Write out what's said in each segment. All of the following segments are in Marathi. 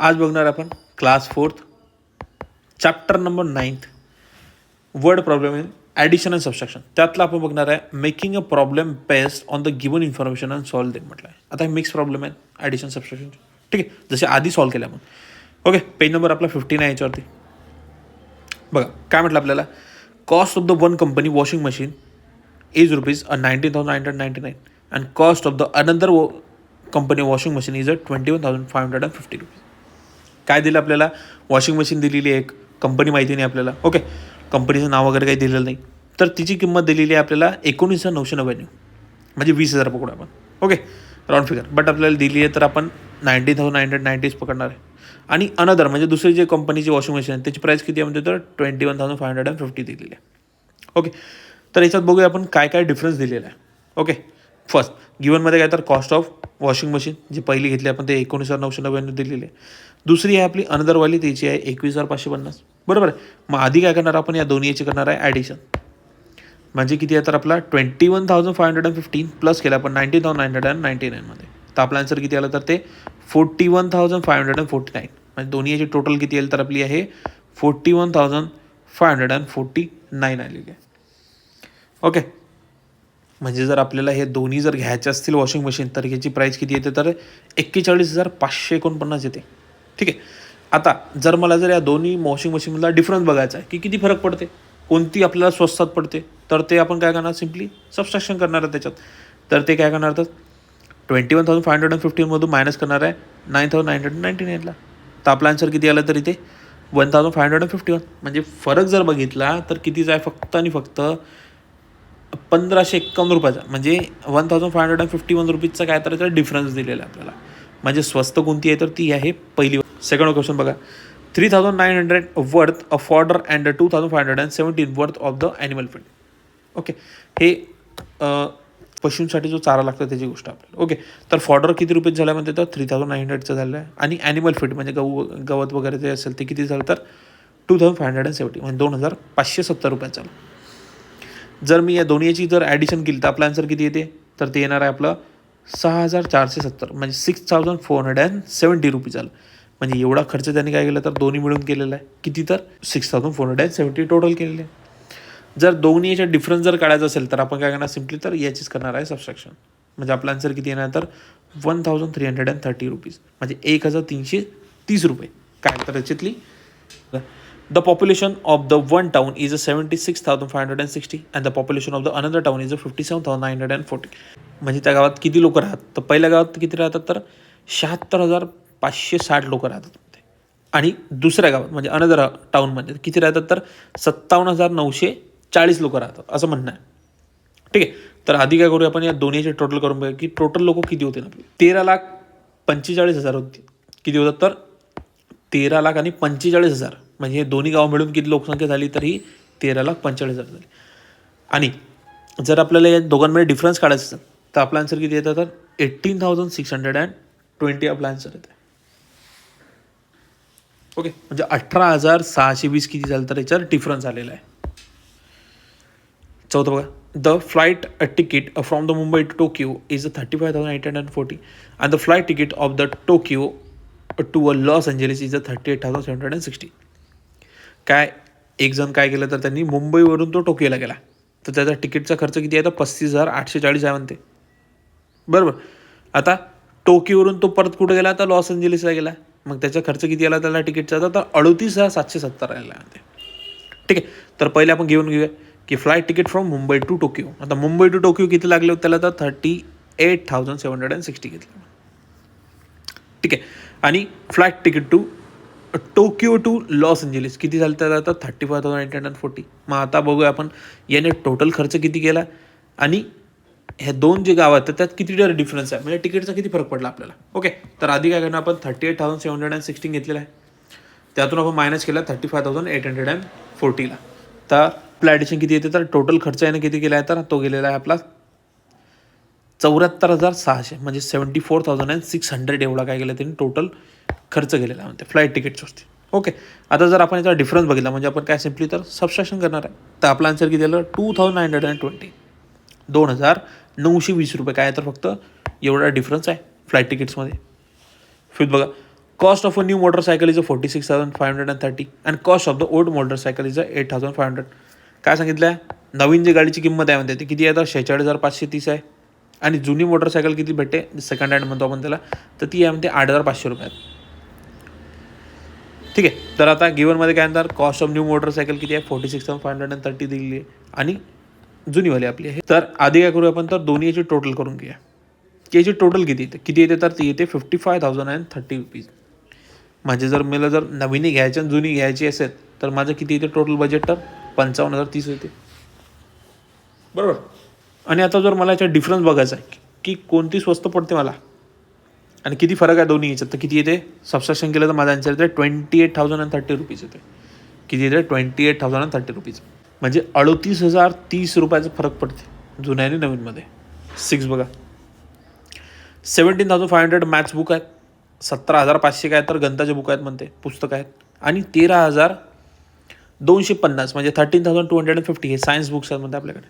आज बघणार आपण class 4th chapter number 9th word problem in addition and subtraction. त्यातला आपण बघणार आहे making a problem based on the given information and solve them म्हटलं आहे. आता हे मिक्स प्रॉब्लेम आहे ॲडिशन सबस्ट्रॅक्शन. ठीक आहे, जसे आधी सॉल्व केले आपण. ओके, पेज नंबर आपला 15 आहे याच्यावरती. बघा काय म्हटलं आपल्याला, cost of the one company washing machine is ₹19,999 and cost of the another company washing machine is ₹21,550. काय दिलं आपल्याला, वॉशिंग मशीन दिलेली आहे, एक कंपनी माहिती नाही आपल्याला. ओके, कंपनीचं नाव वगैरे काही दिलेलं नाही, तर तिची किंमत दिलेली आहे आपल्याला 19,999 म्हणजे 20,000 पकडू आपण. Okay, round figure. बट आपल्याला दिली आहे तर आपण 19,990 पकडणार आहे. आणि अनदर म्हणजे दुसरी जे कंपनीची वॉशिंग मशीन आहे त्याची प्राईस किती आहे म्हणजे तर 21,550 दिलेली आहे. ओके, तर याच्यात बघूया आपण काय काय डिफरन्स दिलेला आहे. ओके, फर्स्ट गिवनमध्ये काय तर कॉस्ट ऑफ वॉशिंग मशीन जी पहिली घेतली आपण ते 19,999 दिलेली आहे. दुसरी आहे आपली अनदरवाली, त्याची आहे 21,550. बरोबर आहे. मग आधी काय करणार आपण, या दोन्ही याची करणार आहे ॲडिशन. म्हणजे किती आहे तर आपला 21,515 प्लस केला आपण 19,999 मध्ये, तर आपला आन्सर किती आला तर ते 41,549. म्हणजे दोन्ही याची टोटल किती येईल तर आपली आहे 41,549 आलेली आहे. ओके, म्हणजे जर आपल्याला हे दोन्ही जर घ्यायचे असतील वॉशिंग मशीन तर ह्याची प्राईस किती येते तर 41,549 येते. ठीक आहे. आता जर मला जर या दोन्ही वॉशिंग मशीनमधला डिफरन्स बघायचा आहे की किती फरक पडते, कोणती आपल्याला स्वस्तात पडते, तर ते आपण काय करणार, सिम्पली सबस्ट्रॅक्शन करणार आहे त्याच्यात. तर ते काय करणार तर 21,515 मधून मायनस करणार आहे 9,999ला. तर आपला आन्सर किती आला तर इथे 1,551. म्हणजे फरक जर बघितला तर कितीचा आहे, फक्त आणि फक्त 1,551 रुपयाचा. म्हणजे 1,551 रुपीजचा काय तर डिफरन्स दिलेला आहे आपल्याला. म्हणजे स्वस्त कोणती आहे तर ती आहे पहिली. सेकंड क्वेश्चन बघा, 3,900 worth of fodder and 2,517 worth of the animal feed. Okay, हे पशूंसाठी जो चारा लागतो त्याची गोष्ट आपल्याला. ओके, तर फॉर्डर किती रुपये झाला म्हणते तर 3,900चं झालं आहे. आणि ॲनिमल फीड म्हणजे गवत वगैरे जे असेल ते किती झालं तर 2,570 म्हणजे 2,570 रुपयाचं झालं. जर मी या दोन्हीची जर ॲडिशन केली तर आपला आन्सर किती येते तर ते येणार आहे आपलं 6,470 म्हणजे 6,470 रुपीज झालं. म्हणजे एवढा खर्च त्यांनी काय केला तर दोन्ही मिळून केलेला आहे. किती तर 6,470 टोटल केलेले आहे. जर दोन्ही याच्या डिफरन्स जर काढायचं असेल तर आपण काय करणार, सिम्पली तर याचीच करणार आहे सबस्ट्रॅक्शन. म्हणजे आपला आन्सर किती येणार तर 1,330 रुपीज म्हणजे 1,330 रुपये. काय तर याच्यातली the population of the one town is 76,560 and the population of the another town is 57,940. म्हणजे त्या गावात किती लोक राहतात, तर पहिल्या गावात किती राहतात तर 76,560 लोक राहतात. आणि दुसऱ्या गावात म्हणजे अनदर टाउनमध्ये किती राहतात तर 57,940 लोक राहतात असं म्हणणं आहे. ठीक आहे, तर आधी काय करूया आपण, या दोन्हीचे टोटल करून बघूया की टोटल लोक किती होते आपले. 13,45,000 होती. किती होतात तर 13,45,000. म्हणजे हे दोन्ही गाव मिळून किती लोकसंख्या झाली तर ही 13,45,000 झाली. आणि जर आपल्याला या दोघांमध्ये डिफरन्स काढायचं असेल तर आपला आन्सर किती येतं तर 18,620 आपला आन्सर येतं. ओके, म्हणजे 18,620 किती झालं तर याच्यावर डिफरन्स आलेला आहे. चौथं बघा, the flight ticket from the Mumbai to Tokyo is 35,840 and the flight ticket of the Tokyo to a Los Angeles is 38,760. काय एक जण काय केलं तर त्यांनी मुंबईवरून तो टोकियोला गेला, तर त्याचा तिकीटचा खर्च किती आहे तर 35,840 आहे म्हणते. बरोबर. आता टोकियोवरून तो परत कुठे गेला तर लॉस एंजेलिसला गेला, मग त्याचा खर्च किती आला त्याला तिकीटचा तर 38,770 आला आहे. ठीक आहे, तर पहिले आपण घेऊया की flight ticket from Mumbai to Tokyo. आता मुंबई टू टोकियो किती लागले होते त्याला तर 38,760 घेतले. ठीक आहे, आणि flight ticket to Tokyo to Los Angeles किती झालं त्याला तर 35,840. मग आता बघूया आपण याने टोटल खर्च किती केला आणि ह्या दोन जे गाव आहेत त्यात किती डिफरन्स आहे, म्हणजे तिकीटचा किती फरक पडला आपल्याला. ओके, तर आधी काय करणार आपण 38,716 घेतलेला आहे, त्यातून आपण मायनस केला 35,840ला. तर आपलं ॲडिशन किती येते तर टोटल खर्च याने किती केला आहे तर तो गेलेला आहे आपला 74,600 म्हणजे 74,600 एवढा काय केलं त्यांनी टोटल खर्च केलेला म्हणते फ्लाईट तिकीट्सवरती. ओके, आता जर आपण याचा डिफरन्स बघितला म्हणजे आपण काय सिम्पली तर सबस्ट्रॅक्शन करणार आहे. तर आपला आन्सर किती आलं 2,920 2,920 रुपये. काय तर फक्त एवढा डिफरन्स आहे फ्लाईट तिकीट्समध्ये. फिफ्थ बघा, Cost of a new motorcycle is a 46,530 and cost of the old motorcycle is a 8,500. काय सांगितलं आहे, नवीन जी गाडीची किंमत आहे म्हणते ती किती आहे तर 46,530 आहे आणि जुनी मोटरसायकल किती भेटते सेकंड हँड म्हणतो आपण त्याला, तर ती आहे म्हणते 8,500 रुपयात. ठीक आहे. तर आता गिवनमध्ये काय म्हणतात, कॉस्ट ऑफ न्यू मोटरसायकल किती आहे 46,530 दिलेली आहे आणि जुनीवाली आपली आहे. तर आधी काय करूया आपण तर दोन्ही याची टोटल करून घेऊया की याची टोटल किती येते तर ती येते 55,030 रुपीज. म्हणजे जर मला जर नवीन घ्यायची आणि जुनी घ्यायची असेल तर माझं किती येते टोटल बजेट तर 55,030 येते. बरोबर. आणि आता जर मला याचा डिफरन्स बघायचा आहे की कोणती स्वस्त पडते मला आणि किती फरक आहे दोन्ही याच्यात, तर किती येते सबस्ट्रॅक्शन केलं तर माझा आन्सर येते 28,030 रुपीज येते. किती येते 28,030 रुपीज. म्हणजे 38,030 रुपयाचा फरक पडते जुन्या आणि नवीनमध्ये. 6 बघा. 17,500 मॅथ्स बुक आहेत, 17,500 काय तर गणिताचे बुक आहेत म्हणते, पुस्तकं आहेत आणि 13,250 म्हणजे 13,250 हे सायन्स बुक्स आहेत म्हणते आपल्याकडे.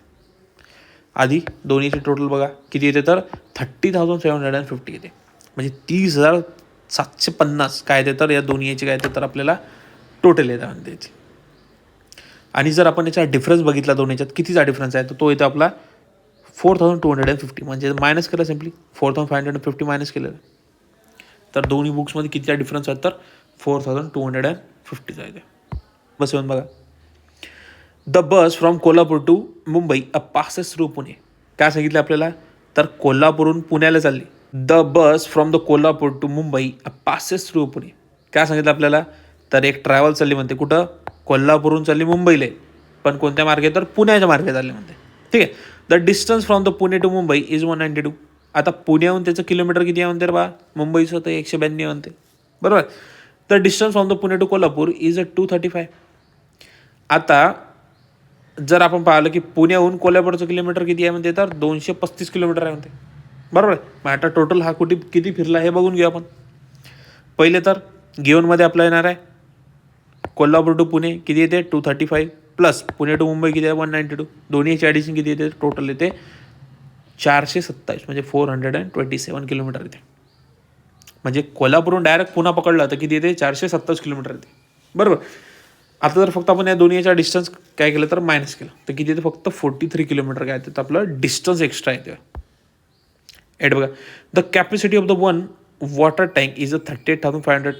आधी दोन्हीची टोटल बघा किती येते तर 30,750 येते. म्हणजे 30,750 काय येते तर या दोन्ही याची काय येते तर आपल्याला टोटल येतं म्हणते याची. आणि जर आपण याचा डिफरन्स बघितला दोन याच्यात कितीचा डिफरन्स आहे तर तो येतो आपला 4,250. म्हणजे मायनस केलं सिम्पली 4,550 मायनस केलं तर दोन्ही बुक्समध्ये कितीचा डिफरन्स आहे तर 4,250चा येते. बस येऊन बघा. The bus from Kolhapur to Mumbai a passes through Pune. काय सांगितलं आपल्याला तर कोल्हापूरहून पुण्याला चालली. The bus from the Kolhapur to Mumbai a passes through Pune. काय सांगितलं आपल्याला तर एक ट्रॅव्हल चालली म्हणते कुठं, कोल्हापूरहून चालली मुंबईला, पण कोणत्या मार्गे तर पुण्याच्या मार्गे चालली म्हणते. ठीक आहे. The distance from the Pune to Mumbai is 192. आता पुण्याहून त्याचं किलोमीटर किती आहे म्हणते रे बा, मुंबईचं तर 192 म्हणते. बरोबर. The distance from the Pune to Kolhapur is 235. आता जर आपण पाहिलं की पुण्याहून कोल्हापूरचं किलोमीटर किती आहे म्हणते तर 235 किलोमीटर आहे म्हणते. बरोबर. मग आता टोटल हा किती फिरला हे बघून घेऊ आपण. पहिले तर गिवनमध्ये आपला येणार आहे कोल्हापूर टू पुणे किती येते 235 प्लस पुणे टू मुंबई किती आहे 192. दोन्हीची ॲडिशन किती येते टोटल येते 427 म्हणजे 427 किलोमीटर येते. म्हणजे कोल्हापूरहून डायरेक्ट पुन्हा पकडलं तर किती येते 427 किलोमीटर येते. बरोबर. आता जर फक्त आपण या दोन्हीचा डिस्टन्स काय केलं तर मायनस केलं तर किती येते फक्त 43 किलोमीटर काय येते तर आपलं डिस्टन्स एक्स्ट्रा येते. एट बघा. The capacity of the one water tank is 38,500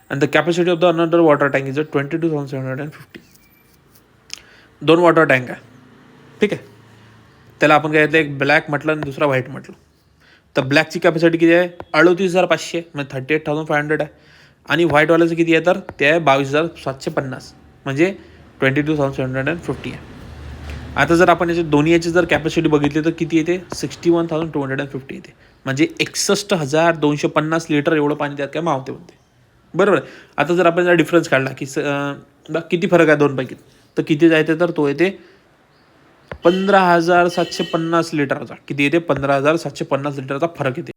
and the capacity of the another water tank is 22,750. दोन वॉटर टँक आहे. ठीक आहे. त्याला आपण काय येतं एक ब्लॅक म्हटलं आणि दुसरा व्हाईट म्हटलं. तर ब्लॅकची कॅपॅसिटी किती आहे 38,500 म्हणजे 38,500 आहे आणि व्हाईटवाल्याचं किती आहे तर ते आहे 22,750 म्हणजे 22,750 आहे. आता जर आपण याचे दोन्ही याची जर कॅपॅसिटी बघितली तर किती येते 61,250 येते. म्हणजे 61,250 लिटर एवढं पाणी त्यात काय मावते म्हणते. बरोबर. आता जर आपण डिफरन्स काढला की किती फरक आहे दोनपैकी तर किती जायते तर तो येते 15,750 लिटरचा. किती येते 15,750 लिटरचा फरक येते.